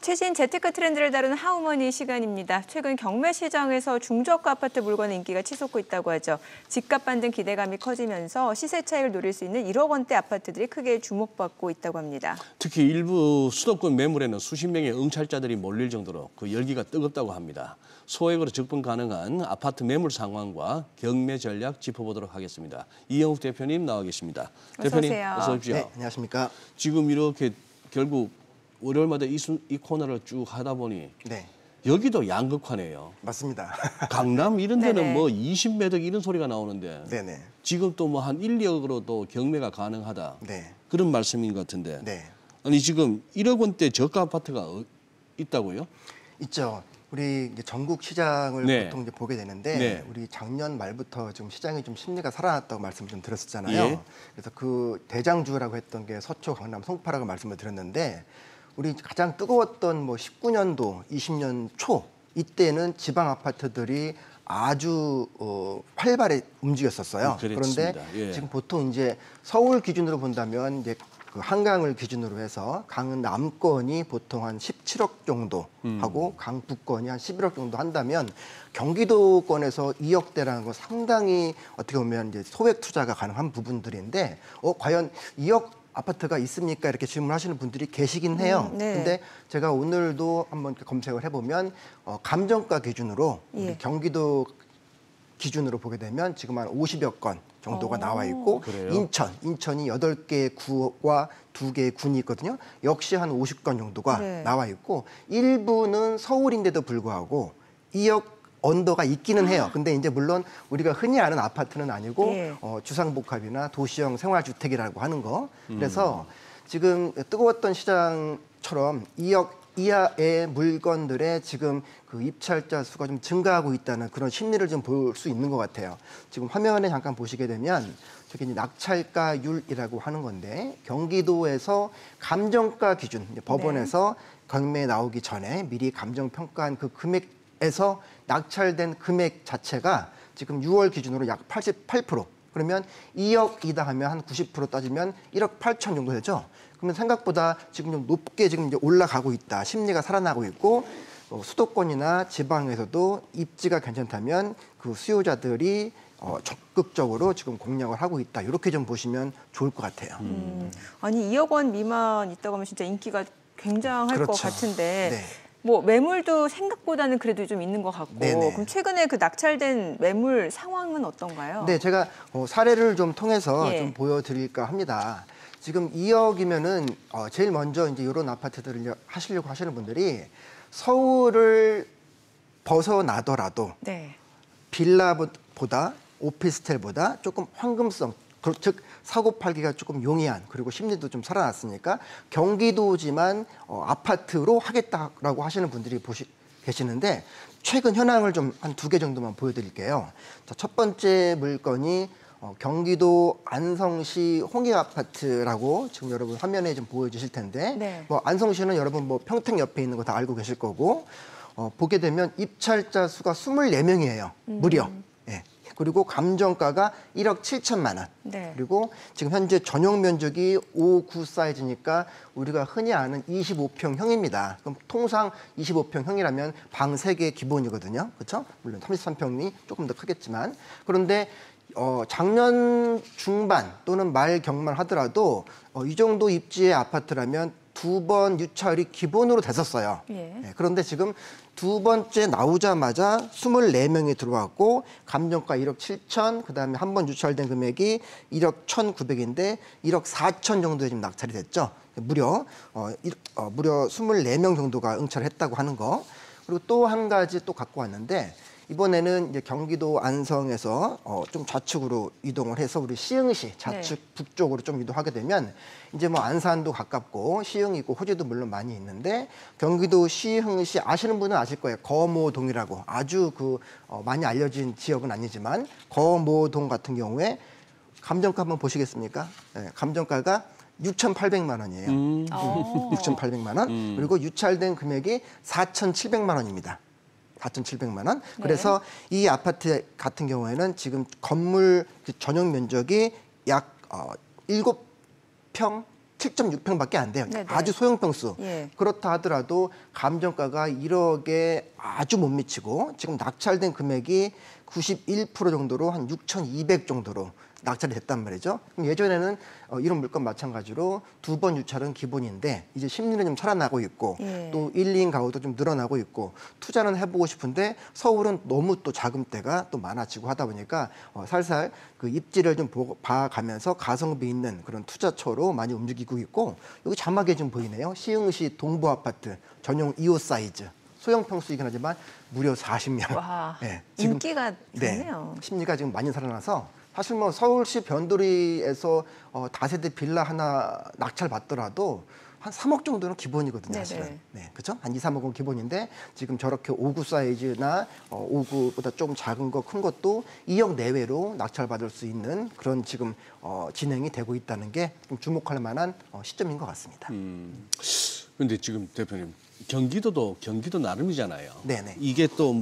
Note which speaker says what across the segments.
Speaker 1: 최신 재테크 트렌드를 다루는 하우머니 시간입니다. 최근 경매 시장에서 중저가 아파트 물건의 인기가 치솟고 있다고 하죠. 집값 반등 기대감이 커지면서 시세 차익을 노릴 수 있는 1억 원대 아파트들이 크게 주목받고 있다고 합니다.
Speaker 2: 특히 일부 수도권 매물에는 수십 명의 응찰자들이 몰릴 정도로 그 열기가 뜨겁다고 합니다. 소액으로 접근 가능한 아파트 매물 상황과 경매 전략 짚어보도록 하겠습니다. 이영욱 대표님 나와 계십니다. 대표님 어서 오십시오.
Speaker 3: 네, 안녕하십니까.
Speaker 2: 지금 이렇게 결국 월요일마다 이 코너를 쭉 하다 보니
Speaker 3: 네,
Speaker 2: 여기도 양극화네요.
Speaker 3: 맞습니다.
Speaker 2: 강남 이런 데는
Speaker 1: 네네.
Speaker 2: 뭐 20매덕 이런 소리가 나오는데
Speaker 3: 네네.
Speaker 2: 지금 또 뭐 한 1, 2억으로도 경매가 가능하다.
Speaker 3: 네.
Speaker 2: 그런 말씀인 것 같은데.
Speaker 3: 네.
Speaker 2: 아니 지금 1억 원대 저가 아파트가 있다고요?
Speaker 3: 있죠. 우리 이제 전국 시장을
Speaker 2: 네.
Speaker 3: 보통 이제 보게 되는데
Speaker 2: 네.
Speaker 3: 우리 작년 말부터 지금 시장이 좀 심리가 살아났다고 말씀을 좀 드렸었잖아요.
Speaker 2: 예.
Speaker 3: 그래서 그 대장주라고 했던 게 서초, 강남, 송파라고 말씀을 드렸는데 우리 가장 뜨거웠던 뭐 19년도, 20년 초 이때는 지방 아파트들이 아주 활발히 움직였었어요.
Speaker 2: 그랬습니다.
Speaker 3: 그런데
Speaker 2: 예.
Speaker 3: 지금 보통 이제 서울 기준으로 본다면 이제 그 한강을 기준으로 해서 강남권이 보통 한 17억 정도 하고 강북권이 한 11억 정도 한다면 경기도권에서 2억대라는 건 상당히 어떻게 보면 이제 소액 투자가 가능한 부분들인데 과연 2억 아파트가 있습니까? 이렇게 질문하시는 분들이 계시긴 해요.
Speaker 1: 네.
Speaker 3: 근데 제가 오늘도 한번 검색을 해보면 감정가 기준으로
Speaker 1: 예.
Speaker 3: 우리 경기도 기준으로 보게 되면 지금 한 50여 건 정도가 나와 있고
Speaker 2: 그래요?
Speaker 3: 인천이 8개의 구와 2개의 군이 있거든요. 역시 한 50건 정도가
Speaker 1: 네.
Speaker 3: 나와 있고 일부는 서울인데도 불구하고 2억 언더가 있기는 해요. 근데 이제 물론 우리가 흔히 아는 아파트는 아니고
Speaker 1: 예.
Speaker 3: 주상복합이나 도시형 생활주택이라고 하는 거. 그래서 지금 뜨거웠던 시장처럼 2억 이하의 물건들의 지금 그 입찰자 수가 좀 증가하고 있다는 그런 심리를 좀 볼 수 있는 것 같아요. 지금 화면에 잠깐 보시게 되면 저기 이제 낙찰가율이라고 하는 건데 경기도에서 감정가 기준 이제 법원에서 경매에 나오기 전에 미리 감정 평가한 그 금액에서 낙찰된 금액 자체가 지금 6월 기준으로 약 88%. 그러면 2억이다 하면 한 90% 따지면 1억 8천 정도 되죠. 그러면 생각보다 지금 좀 높게 지금 이제 올라가고 있다. 심리가 살아나고 있고 수도권이나 지방에서도 입지가 괜찮다면 그 수요자들이 적극적으로 지금 공략을 하고 있다. 이렇게 좀 보시면 좋을 것 같아요.
Speaker 1: 아니 2억 원 미만 있다고 하면 진짜 인기가 굉장할 것
Speaker 3: 그렇죠.
Speaker 1: 같은데
Speaker 3: 네.
Speaker 1: 뭐 매물도 생각보다는 그래도 좀 있는 것 같고
Speaker 3: 네네.
Speaker 1: 그럼 최근에 그 낙찰된 매물 상황은 어떤가요?
Speaker 3: 네, 제가 사례를 좀 통해서
Speaker 1: 예.
Speaker 3: 좀 보여드릴까 합니다. 지금 2억이면은 제일 먼저 이제 이런 아파트들을 하시려고 하시는 분들이 서울을 벗어나더라도
Speaker 1: 네.
Speaker 3: 빌라보다 오피스텔보다 조금 황금성, 즉 사고 팔기가 조금 용이한 그리고 심리도 좀 살아났으니까 경기도지만 아파트로 하겠다라고 하시는 분들이 계시는데 최근 현황을 좀 한 2개 정도만 보여드릴게요. 자, 첫 번째 물건이 경기도 안성시 홍익 아파트라고 지금 여러분 화면에 좀 보여주실 텐데
Speaker 1: 네.
Speaker 3: 뭐 안성시는 여러분 뭐 평택 옆에 있는 거 다 알고 계실 거고 보게 되면 입찰자 수가 24명이에요. 무려. 예. 그리고 감정가가 1억 7천만 원.
Speaker 1: 네.
Speaker 3: 그리고 지금 현재 전용 면적이 5구 사이즈니까 우리가 흔히 아는 25평형입니다. 그럼 통상 25평형이라면 방 3개 기본이거든요. 그렇죠? 물론 33평이 조금 더 크겠지만 그런데 작년 중반 또는 말 경만 하더라도 이 정도 입지의 아파트라면 2번 유찰이 기본으로 됐었어요.
Speaker 1: 예.
Speaker 3: 네, 그런데 지금 2번째 나오자마자 24명이 들어왔고 감정가 1억 7천, 그다음에 한 번 유찰된 금액이 1억 1,900인데 1억 4천 정도에 지금 낙찰이 됐죠. 무려 24명 정도가 응찰을 했다고 하는 거. 그리고 또 한 가지 또 갖고 왔는데 이번에는 이제 경기도 안성에서 좀 좌측으로 이동을 해서 우리 시흥시 좌측 북쪽으로 좀 이동하게 되면 이제 뭐 안산도 가깝고 시흥이 있고 호주도 물론 많이 있는데 경기도 시흥시 아시는 분은 아실 거예요. 거모동이라고 아주 그 많이 알려진 지역은 아니지만 거모동 같은 경우에 감정가 한번 보시겠습니까? 네, 감정가가 6,800만 원이에요. 6,800만 원. 그리고 유찰된 금액이 4,700만 원입니다. 4,700만 원. 그래서 이 아파트 같은 경우에는 지금 건물 전용 면적이 약 7평 7.6평밖에 안 돼요.
Speaker 1: 네네.
Speaker 3: 아주 소형 평수.
Speaker 1: 예.
Speaker 3: 그렇다 하더라도 감정가가 1억에 아주 못 미치고 지금 낙찰된 금액이 91% 정도로 한 6,200 정도로 낙찰이 됐단 말이죠. 그럼 예전에는 이런 물건 마찬가지로 2번 유찰은 기본인데 이제 심리는 좀 살아나고 있고
Speaker 1: 예.
Speaker 3: 또 1, 2인 가구도 좀 늘어나고 있고 투자는 해보고 싶은데 서울은 너무 또 자금대가 또 많아지고 하다 보니까 살살 그 입지를 좀 봐가면서 가성비 있는 그런 투자처로 많이 움직이고 있고 여기 자막에 좀 보이네요. 시흥시 동부 아파트 전용 2호 사이즈. 소형 평수이긴 하지만 무려 40명.
Speaker 1: 와,
Speaker 3: 네,
Speaker 1: 인기가 좋네요.
Speaker 3: 심리가 지금 많이 살아나서 사실 뭐 서울시 변두리에서 다세대 빌라 하나 낙찰 받더라도 한 3억 정도는 기본이거든요, 사실은.
Speaker 1: 네네.
Speaker 3: 네, 그렇죠? 한 2, 3억은 기본인데 지금 저렇게 5구 사이즈나 5구보다 좀 작은 거, 큰 것도 2억 내외로 낙찰 받을 수 있는 그런 지금 진행이 되고 있다는 게 좀 주목할 만한 시점인 것 같습니다.
Speaker 2: 근데 지금 대표님 경기도 나름이잖아요.
Speaker 3: 네네.
Speaker 2: 이게 또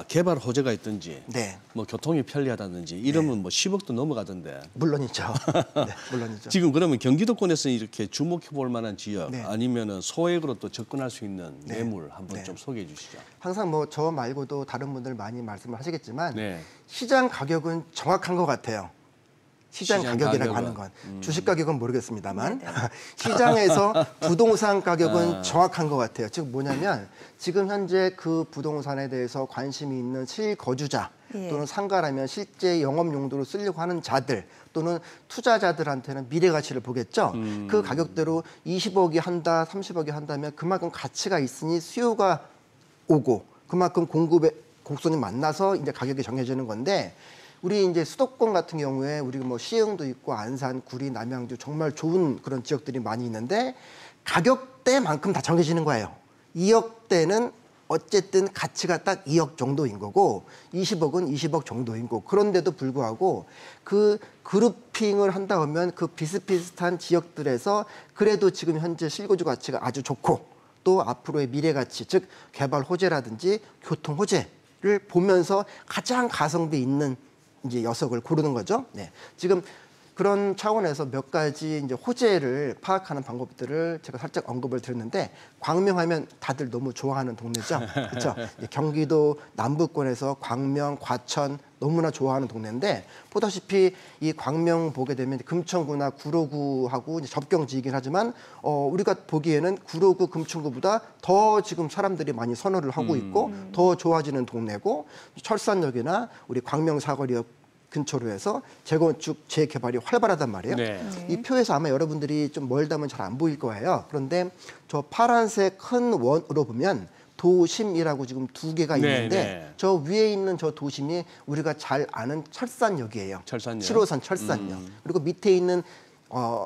Speaker 2: 개발 호재가 있든지
Speaker 3: 네,
Speaker 2: 뭐 교통이 편리하다든지 이러면 뭐 10억도 넘어가던데.
Speaker 3: 물론이죠. 네, 물론이죠.
Speaker 2: 지금 그러면 경기도권에서 이렇게 주목해 볼 만한 지역
Speaker 3: 네.
Speaker 2: 아니면은 소액으로 또 접근할 수 있는
Speaker 3: 네.
Speaker 2: 매물 한번
Speaker 3: 네.
Speaker 2: 좀 소개해 주시죠.
Speaker 3: 항상 뭐 저 말고도 다른 분들 많이 말씀을 하시겠지만
Speaker 2: 네.
Speaker 3: 시장 가격은 정확한 것 같아요. 시장 가격이라고
Speaker 2: 가격은.
Speaker 3: 하는 건 주식 가격은 모르겠습니다만 시장에서 부동산 가격은 정확한 것 같아요. 즉 뭐냐면 지금 현재 그 부동산에 대해서 관심이 있는 실거주자
Speaker 1: 예.
Speaker 3: 또는 상가라면 실제 영업 용도로 쓰려고 하는 자들 또는 투자자들한테는 미래 가치를 보겠죠. 그 가격대로 20억이 한다, 30억이 한다면 그만큼 가치가 있으니 수요가 오고 그만큼 공급의 곡선이 만나서 이제 가격이 정해지는 건데 우리 이제 수도권 같은 경우에 우리 뭐 시흥도 있고 안산, 구리, 남양주 정말 좋은 그런 지역들이 많이 있는데 가격대만큼 다 정해지는 거예요. 2억대는 어쨌든 가치가 딱 2억 정도인 거고 20억은 20억 정도인 거고 그런데도 불구하고 그 그룹핑을 한다 하면 그 비슷비슷한 지역들에서 그래도 지금 현재 실거주 가치가 아주 좋고 또 앞으로의 미래 가치 즉 개발 호재라든지 교통 호재를 보면서 가장 가성비 있는 이제 녀석을 고르는 거죠. 네. 지금 그런 차원에서 몇 가지 이제 호재를 파악하는 방법들을 제가 살짝 언급을 드렸는데 광명하면 다들 너무 좋아하는 동네죠. 그렇죠? 경기도 남부권에서 광명, 과천 너무나 좋아하는 동네인데 보다시피 이 광명 보게 되면 금천구나 구로구하고 이제 접경지이긴 하지만 우리가 보기에는 구로구, 금천구보다 더 지금 사람들이 많이 선호를 하고 있고 더 좋아지는 동네고 철산역이나 우리 광명 사거리역 근처로 해서 재건축, 재개발이 활발하단 말이에요.
Speaker 2: 네.
Speaker 3: 이 표에서 아마 여러분들이 좀 멀다면 잘 안 보일 거예요. 그런데 저 파란색 큰 원으로 보면 도심이라고 지금 두 개가 있는데
Speaker 2: 네.
Speaker 3: 저 위에 있는 저 도심이 우리가 잘 아는 철산역이에요.
Speaker 2: 철산역.
Speaker 3: 7호선 철산역. 그리고 밑에 있는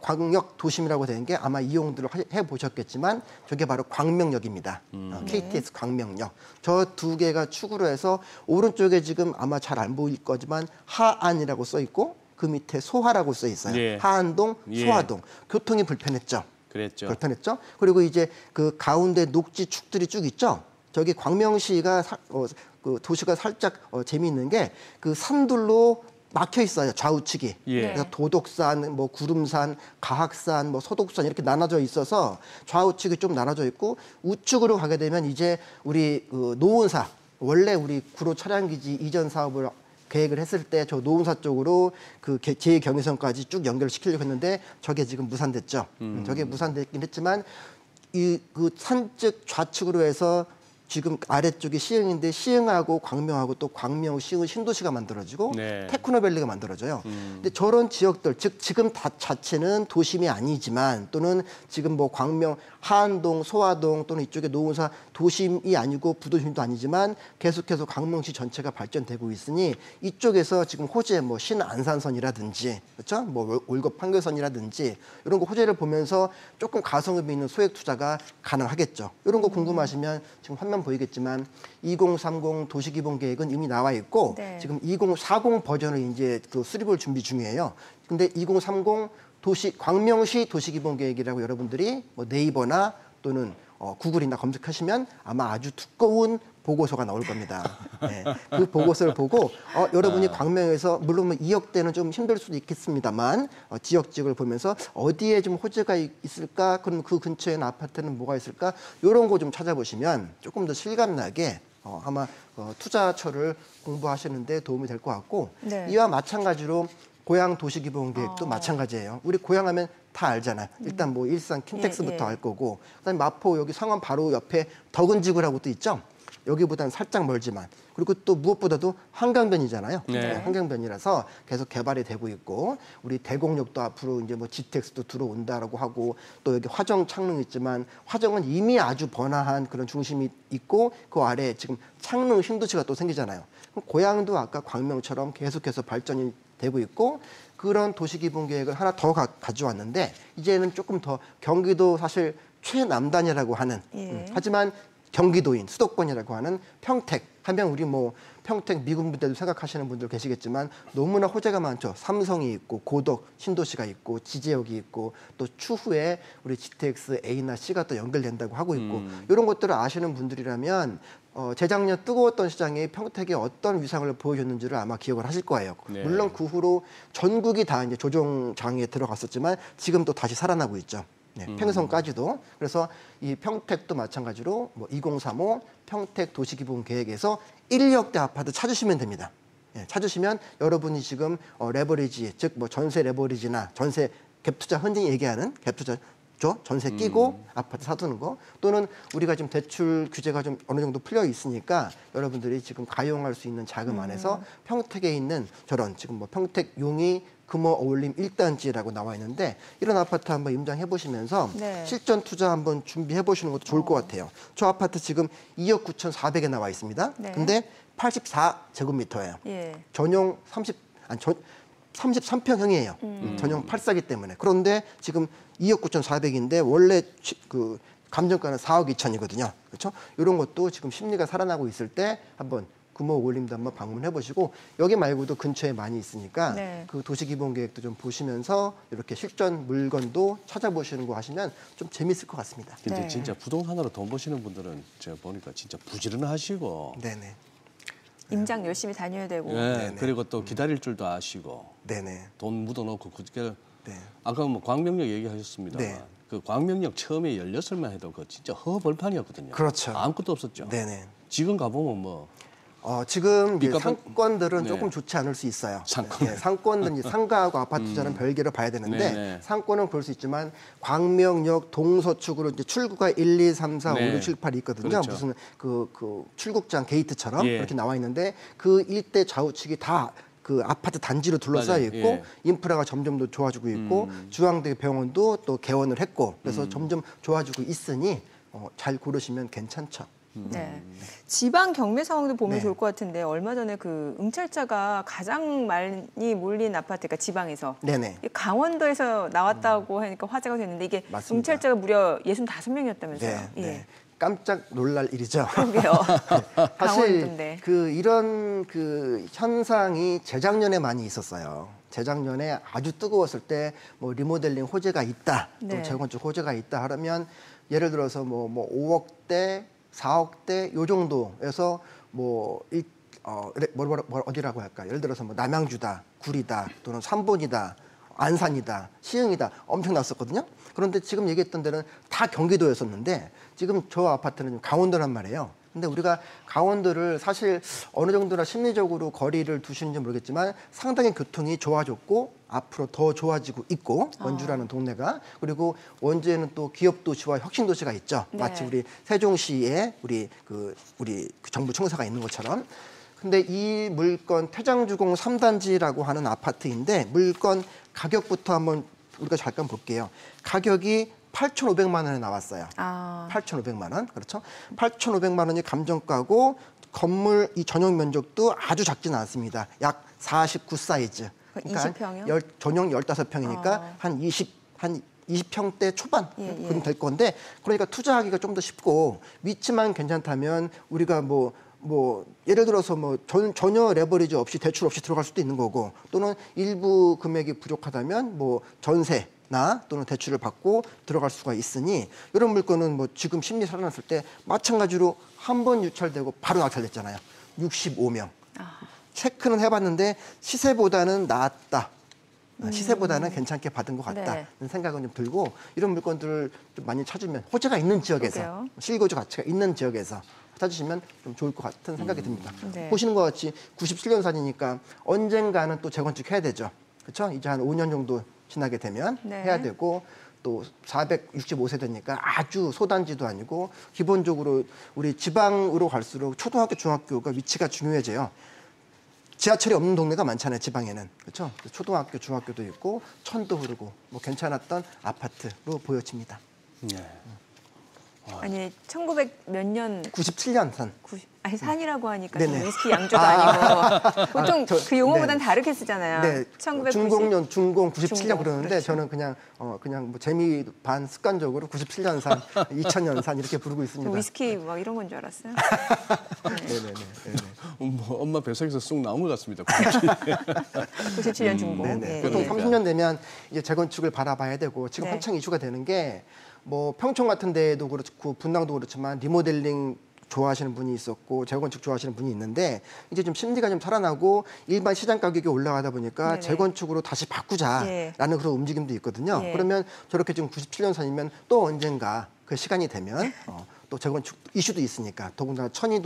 Speaker 3: 광역 도심이라고 되는 게 아마 이용들을 해보셨겠지만 저게 바로 광명역입니다. KTX 광명역. 저 두 개가 축으로 해서 오른쪽에 지금 아마 잘 안 보일 거지만 하안이라고 써 있고 그 밑에 소하라고 써 있어요.
Speaker 2: 예.
Speaker 3: 하안동,
Speaker 2: 예.
Speaker 3: 소하동. 교통이 불편했죠.
Speaker 2: 그랬죠.
Speaker 3: 불편했죠. 그리고 이제 그 가운데 녹지 축들이 쭉 있죠. 저기 광명시가 그 도시가 살짝 재미있는 게 그 산들로 막혀 있어요. 좌우측이.
Speaker 2: 예.
Speaker 3: 그래서 도덕산, 뭐 구름산, 가학산, 뭐 서독산 이렇게 나눠져 있어서 좌우측이 좀 나눠져 있고 우측으로 가게 되면 이제 우리 그 노은사 원래 우리 구로 차량기지 이전 사업을 계획을 했을 때 저 노은사 쪽으로 그 제2경의선까지 쭉 연결시키려고 했는데 저게 지금 무산됐죠. 저게 무산됐긴 했지만 이 그 산측 좌측으로 해서 지금 아래쪽이 시흥인데 시흥하고 광명하고 또 광명, 시흥 신도시가 만들어지고
Speaker 2: 네.
Speaker 3: 테크노밸리가 만들어져요. 근데 저런 지역들 즉 지금 자체는 도심이 아니지만 또는 지금 뭐 광명, 하안동, 소화동 또는 이쪽에 노은사 도심이 아니고 부도심도 아니지만 계속해서 광명시 전체가 발전되고 있으니 이쪽에서 지금 호재 뭐 신안산선이라든지 그렇죠? 뭐 올곡 판교선이라든지 이런 거 호재를 보면서 조금 가성비 있는 소액 투자가 가능하겠죠. 이런 거 궁금하시면 지금 화면 보이겠지만 2030 도시기본계획은 이미 나와 있고
Speaker 1: 네.
Speaker 3: 지금 2040 버전을 이제 그 수립을 준비 중이에요. 근데 2030 광명시 도시기본계획이라고 여러분들이 뭐 네이버나 또는 구글이나 검색하시면 아마 아주 두꺼운 보고서가 나올 겁니다. 네. 그 보고서를 보고 여러분이 광명에서 물론 뭐 2억대는 좀 힘들 수도 있겠습니다만 지역을 보면서 어디에 좀 호재가 있을까? 그럼 그 근처에 있는 아파트는 뭐가 있을까? 이런 거 좀 찾아보시면 조금 더 실감나게 아마 투자처를 공부하시는 데 도움이 될 것 같고
Speaker 1: 네.
Speaker 3: 이와 마찬가지로 고향 도시기본계획도 마찬가지예요. 우리 고향하면 다 알잖아요. 일단 뭐 일산 킨텍스부터 알 거고 그다음에 마포 여기 상암 바로 옆에 덕은지구라고 또 있죠. 여기보다는 살짝 멀지만 그리고 또 무엇보다도 한강변이잖아요.
Speaker 2: 네.
Speaker 3: 한강변이라서 계속 개발이 되고 있고 우리 대곡역도 앞으로 이제 뭐 GTX도 들어온다라고 하고 또 여기 화정 창릉 있지만 화정은 이미 아주 번화한 그런 중심이 있고 그 아래에 지금 창릉 신도시가 또 생기잖아요. 그럼 고향도 아까 광명처럼 계속해서 발전이 되고 있고 그런 도시기본계획을 하나 더 가져왔는데 이제는 조금 더 경기도 사실 최남단이라고 하는 하지만 경기도인 수도권이라고 하는 평택 하면 우리 뭐 평택 미군 부대도 생각하시는 분들 계시겠지만 너무나 호재가 많죠. 삼성이 있고 고덕 신도시가 있고 지제역이 있고 또 추후에 우리 GTX A나 C가 또 연결된다고 하고 있고 이런 것들을 아시는 분들이라면 재작년 뜨거웠던 시장이 평택에 어떤 위상을 보여줬는지를 아마 기억을 하실 거예요.
Speaker 2: 네.
Speaker 3: 물론 그 후로 전국이 다 이제 조정장에 들어갔었지만 지금 또 다시 살아나고 있죠. 네, 평성까지도. 그래서 이 평택도 마찬가지로 뭐 2035 평택 도시기본계획에서 1억대 아파트 찾으시면 됩니다. 예, 찾으시면 여러분이 지금 레버리지, 즉 뭐 전세 레버리지나 전세 갭투자 흔히 얘기하는 갭투자 전세 끼고 아파트 사두는 거 또는 우리가 지금 대출 규제가 좀 어느 정도 풀려 있으니까 여러분들이 지금 가용할 수 있는 자금 안에서 평택에 있는 저런 지금 뭐 평택 용이 금호 어울림 1단지라고 나와 있는데 이런 아파트 한번 임장해 보시면서
Speaker 1: 네.
Speaker 3: 실전 투자 한번 준비해 보시는 것도 좋을 것 같아요. 저 아파트 지금 2억 9,400에 나와 있습니다.
Speaker 1: 네.
Speaker 3: 근데 84제곱미터예요.
Speaker 1: 예.
Speaker 3: 전용 33평형이에요. 전용 8사기 때문에. 그런데 지금 2억 9,400인데 원래 그 감정가는 4억 2천이거든요. 그렇죠? 이런 것도 지금 심리가 살아나고 있을 때 한번 금호 올림도 한번 방문해 보시고 여기 말고도 근처에 많이 있으니까
Speaker 1: 네.
Speaker 3: 그 도시기본계획도 좀 보시면서 이렇게 실전 물건도 찾아보시는 거 하시면 좀 재밌을 것 같습니다.
Speaker 2: 근데
Speaker 1: 네.
Speaker 2: 진짜 부동산으로 돈 버시는 분들은 제가 보니까 진짜 부지런하시고
Speaker 3: 네네.
Speaker 1: 임장 열심히 다녀야 되고.
Speaker 2: 네, 그리고 또 기다릴 줄도 아시고
Speaker 3: 네네.
Speaker 2: 돈 묻어놓고 그게
Speaker 3: 네.
Speaker 2: 아까 뭐 광명역 얘기하셨습니다만
Speaker 3: 네.
Speaker 2: 그 광명역 처음에 16만 해도 그 진짜 허벌판이었거든요.
Speaker 3: 그렇죠.
Speaker 2: 아무것도 없었죠.
Speaker 3: 네네.
Speaker 2: 지금 가보면 뭐
Speaker 3: 지금 이제
Speaker 2: 빚 갚은-
Speaker 3: 상권들은
Speaker 2: 네.
Speaker 3: 조금 좋지 않을 수 있어요.
Speaker 2: 상권.
Speaker 3: 네, 상권은 이제 상가하고 아파트 투자는 별개로 봐야 되는데
Speaker 2: 네네.
Speaker 3: 상권은 볼 수 있지만 광명역 동서축으로 이제 출구가 1, 2, 3, 4, 5,
Speaker 2: 네.
Speaker 3: 6, 7, 8이 있거든요.
Speaker 2: 그렇죠.
Speaker 3: 무슨 그 출국장 게이트처럼
Speaker 2: 예.
Speaker 3: 그렇게 나와 있는데 그 일대 좌우측이 다 그 아파트 단지로 둘러싸여
Speaker 2: 맞아요.
Speaker 3: 있고
Speaker 2: 예.
Speaker 3: 인프라가 점점 더 좋아지고 있고 중앙대 병원도 또 개원을 했고 그래서 점점 좋아지고 있으니 잘 고르시면 괜찮죠.
Speaker 1: 네. 지방 경매 상황도 보면
Speaker 3: 네.
Speaker 1: 좋을 것 같은데 얼마 전에 그 응찰자가 가장 많이 몰린 아파트가 지방에서
Speaker 3: 네네.
Speaker 1: 강원도에서 나왔다고 하니까 화제가 됐는데 이게
Speaker 3: 맞습니다.
Speaker 1: 응찰자가 무려 65명이었다면서요.
Speaker 3: 네.
Speaker 1: 예.
Speaker 3: 네. 깜짝 놀랄 일이죠.
Speaker 1: 그러게요.
Speaker 3: 사실
Speaker 1: 강원도인데.
Speaker 3: 이런 그 현상이 재작년에 많이 있었어요. 재작년에 아주 뜨거웠을 때 뭐 리모델링 호재가 있다,
Speaker 1: 네.
Speaker 3: 또 재건축 호재가 있다 하면 예를 들어서 뭐 5억대, 4억대 요 정도에서 어디라고 할까? 예를 들어서 뭐 남양주다, 구리다, 또는 삼본이다. 안산이다, 시흥이다 엄청 났었거든요. 그런데 지금 얘기했던 데는 다 경기도였었는데 지금 저 아파트는 강원도란 말이에요. 근데 우리가 강원도를 사실 어느 정도나 심리적으로 거리를 두시는지 모르겠지만 상당히 교통이 좋아졌고 앞으로 더 좋아지고 있고 원주라는 동네가 그리고 원주에는 또 기업도시와 혁신도시가 있죠.
Speaker 1: 네.
Speaker 3: 마치 우리 세종시에 우리 정부 청사가 있는 것처럼. 근데 이 물건 태장주공 3단지라고 하는 아파트인데 물건 가격부터 한번 우리가 잠깐 볼게요. 가격이 8,500만 원에 나왔어요. 8,500만 원. 그렇죠? 8,500만 원이 감정가고 건물 이 전용 면적도 아주 작지는 않습니다. 약 49 사이즈.
Speaker 1: 20평이요?
Speaker 3: 전용 15평이니까 한 20평대 초반 그럼 될 건데 그러니까 투자하기가 좀 더 쉽고 위치만 괜찮다면 우리가 뭐 예를 들어서 전혀 레버리지 없이 대출 없이 들어갈 수도 있는 거고 또는 일부 금액이 부족하다면 뭐 전세 나 또는 대출을 받고 들어갈 수가 있으니 이런 물건은 뭐 지금 심리 살아났을 때 마찬가지로 한 번 유찰되고 바로 낙찰됐잖아요. 65명. 체크는 해봤는데 시세보다는 나았다. 시세보다는 괜찮게 받은 것 같다는 생각은 좀 들고 이런 물건들을 좀 많이 찾으면 호재가 있는 지역에서
Speaker 1: 그러게요.
Speaker 3: 실거주 가치가 있는 지역에서 찾으시면 좀 좋을 것 같은 생각이 듭니다.
Speaker 1: 네.
Speaker 3: 보시는 것 같이 97년산이니까 언젠가는 또 재건축 해야 되죠. 그렇죠? 이제 한 5년 정도 지나게 되면
Speaker 1: 네.
Speaker 3: 해야 되고 또 465세대니까 아주 소단지도 아니고 기본적으로 우리 지방으로 갈수록 초등학교, 중학교가 위치가 중요해져요. 지하철이 없는 동네가 많잖아요, 지방에는. 그렇죠? 초등학교, 중학교도 있고 천도 흐르고 뭐 괜찮았던 아파트로 보여집니다.
Speaker 2: 네.
Speaker 1: 아니 1900 몇 년
Speaker 3: 97년 산.
Speaker 1: 아니 산이라고 하니까
Speaker 3: 네네.
Speaker 1: 위스키 양조가 아니고 보통 그 용어보단
Speaker 3: 네.
Speaker 1: 다르게 쓰잖아요.
Speaker 3: 네,
Speaker 1: 1990.
Speaker 3: 중공년, 중공 97년
Speaker 1: 중공,
Speaker 3: 그러는데
Speaker 1: 그렇죠.
Speaker 3: 저는 그냥 뭐 재미 반 습관적으로 97년산, 2000년산 이렇게 부르고 있습니다.
Speaker 1: 위스키 막 이런 건 줄 알았어요.
Speaker 3: 네네네.
Speaker 2: 뭐 엄마 뱃속에서 쑥 나온 것 같습니다.
Speaker 1: 97년 중공.
Speaker 3: 네네.
Speaker 1: 예,
Speaker 3: 보통
Speaker 1: 예.
Speaker 3: 30년 되면 이제 재건축을 바라봐야 되고 지금
Speaker 1: 네.
Speaker 3: 한창 이슈가 되는 게 뭐 평촌 같은 데도 그렇고 분당도 그렇지만 리모델링 좋아하시는 분이 있었고 재건축 좋아하시는 분이 있는데 이제 좀 심리가 좀 살아나고 일반 시장 가격이 올라가다 보니까
Speaker 1: 네네.
Speaker 3: 재건축으로 다시 바꾸자라는
Speaker 1: 예.
Speaker 3: 그런 움직임도 있거든요.
Speaker 1: 예.
Speaker 3: 그러면 저렇게 지금 97년산이면 또 언젠가 그 시간이 되면 또 재건축 이슈도 있으니까 더군다나 천이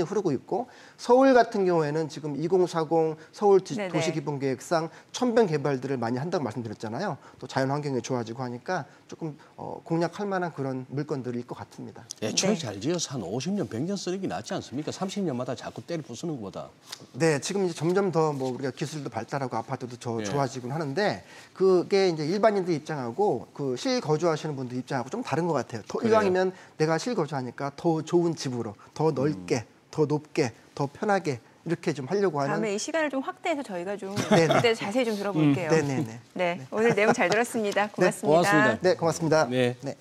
Speaker 3: 흐르고 있고 서울 같은 경우에는 지금 2040 서울
Speaker 1: 네네.
Speaker 3: 도시기본계획상 천변 개발들을 많이 한다고 말씀드렸잖아요. 또 자연환경이 좋아지고 하니까 조금 공략할 만한 그런 물건들일 것 같습니다.
Speaker 2: 애초에
Speaker 1: 네.
Speaker 2: 잘 지어서 한 50년, 100년 쓰는 게 낫지 않습니까? 30년마다 자꾸 때려 부수는 것보다.
Speaker 3: 네, 지금 이제 점점 더 뭐 우리가 기술도 발달하고 아파트도
Speaker 2: 예.
Speaker 3: 좋아지곤 하는데 그게 이제 일반인들 입장하고 그 실거주하시는 분들 입장하고 좀 다른 것 같아요. 더
Speaker 2: 그래요?
Speaker 3: 이왕이면 내가 실거주하니까 더 좋은 집으로, 더 넓게, 더 높게, 더 편하게 이렇게 좀 하려고 하는.
Speaker 1: 다음에 이 시간을 좀 확대해서 저희가 좀
Speaker 3: 네네.
Speaker 1: 그때 자세히 좀 들어볼게요.
Speaker 3: 네네네.
Speaker 1: 네, 오늘 내용 잘 들었습니다. 고맙습니다.
Speaker 2: 고맙습니다.
Speaker 3: 네, 고맙습니다.
Speaker 2: 네.
Speaker 3: 네.